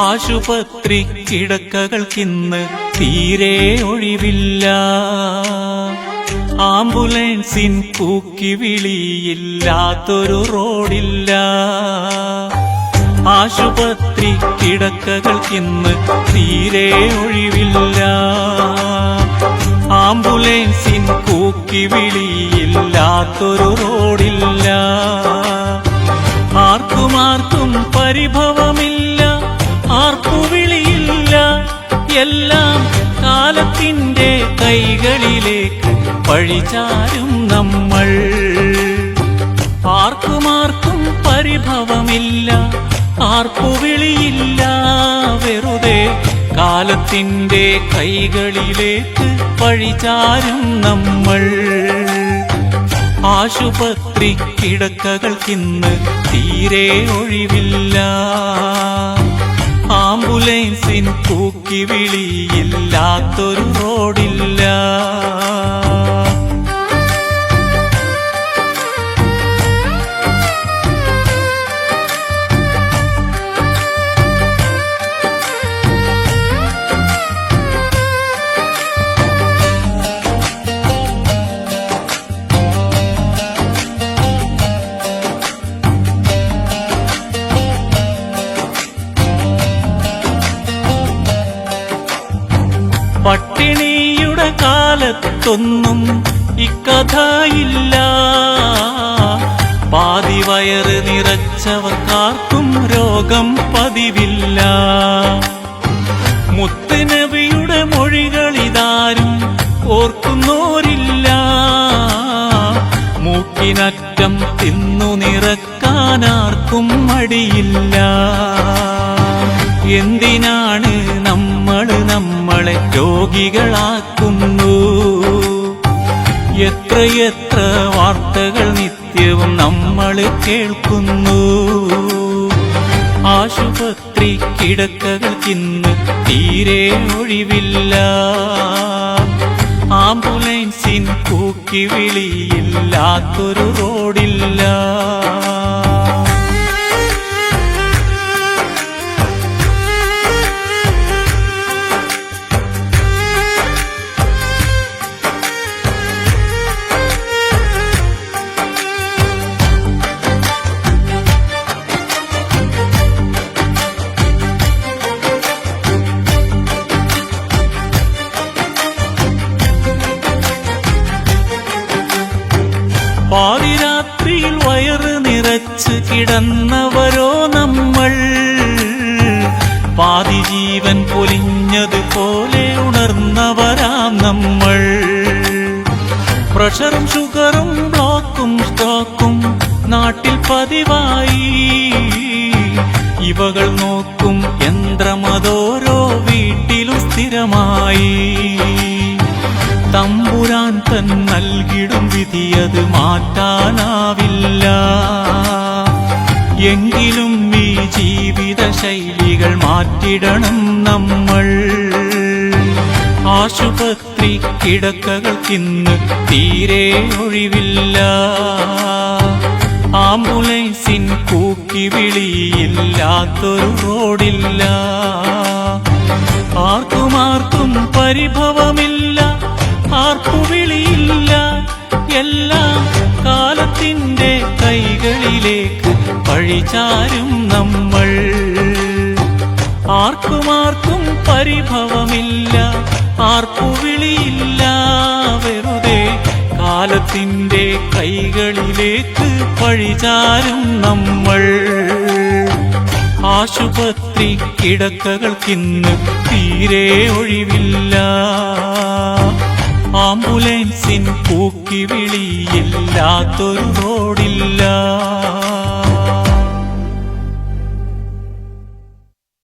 ആശുപത്രി കിടക്കകൾക്കിന്ന് തീരെ ഒഴിവില്ല. ആംബുലൻസിൻ കൂക്കി വിളിയില്ലാത്തൊരു റോഡില്ല. ആശുപത്രി കിടക്കകൾക്കിന്ന് തീരെ ഒഴിവില്ല. ആംബുലൻസിൻ കൂക്കി വിളിയില്ലാത്തൊരു റോഡില്ല. ആർക്കുമാർക്കും പരിഭവമില്ല, ആർപ്പുവിളിയില്ല. എല്ലാം കാലത്തിന്റെ കൈകളിലേക്ക് പഴിചാരും നമ്മൾ. ആർക്കുമാർക്കും പരിഭവമില്ല, ആർപ്പുവിളിയില്ല. വെറുതെ കാലത്തിന്റെ കൈകളിലേക്ക് പഴിചാരും നമ്മൾ. ആശുപത്രി കിടക്കകൾക്കിന്ന് തീരെ ഒഴിവില്ല. ആംബുലൻസിൻ കൂക്കി വിളിയില്ലാത്തൊരു റോഡില്ല. പട്ടിണിയുടെ കാലത്തൊന്നും ഇക്കഥയില്ല. പാതി വയറ് നിറച്ചവർക്കാർക്കും രോഗം പതിവില്ല. മുത്തുനബിയുടെ മൊഴികളിതാരും ഓർക്കുന്നോരില്ല. മൂക്കിനറ്റം തിന്നു നിറക്കാനാർക്കും മടിയില്ല. എന്തിനാണ് നമ്മളെ രോഗികളാക്കുന്നു? എത്രയെത്ര വാർത്തകൾ നിത്യവും നമ്മൾ കേൾക്കുന്നു. ആശുപത്രി കിടക്കകൾക്കിന്ന് തീരെ ഒഴിവില്ല. ആംബുലൻസിൻ കൂക്കി വിളിയില്ലാത്തൊരു റോഡില്ല. പാതിരാത്രിയിൽ വയറ് നിറച്ച് കിടന്നവരോ നമ്മൾ. പാതി ജീവൻ പൊലിഞ്ഞതുപോലെ ഉണർന്നവരാം നമ്മൾ. പ്രഷറും ഷുഗറും ബ്ലോക്കും സ്ട്രോക്കും നാട്ടിൽ പതിവായി. ഇവകൾ നോക്കും യന്ത്രമതോരോ വീട്ടിലും സ്ഥിരമായി. തമ്പുരാൻ തൻ നൽകിടും വിധിയത് മാറ്റാനാവില്ല. എങ്കിലും ഈ ജീവിത ശൈലികൾ മാറ്റിടണം നമ്മൾ. ആശുപത്രി കിടക്കകൾക്കിന്ന് തീരെ ഒഴിവില്ല. ആംബുലൻസിൻ കൂക്കി വിളിയില്ലാത്തൊരു റോഡില്ല. ആർക്കുമാർക്കും പരിഭവമില്ല, ആർപ്പുവിളിയില്ല. എല്ലാം കാലത്തിന്റെ കൈകളിലേക്ക് പഴിചാരും നമ്മൾ. ആർക്കുമാർക്കും പരിഭവമില്ല, ആർപ്പുവിളിയില്ല. വെറുതെ കാലത്തിന്റെ കൈകളിലേക്ക് പഴിചാരും നമ്മൾ. ആശുപത്രി കിടക്കകൾക്കിന്ന് തീരെ ഒഴിവില്ല. ആംബുലൻസിൻ കൂക്കി വിളിയില്ലാത്തൊരു റോഡില്ല.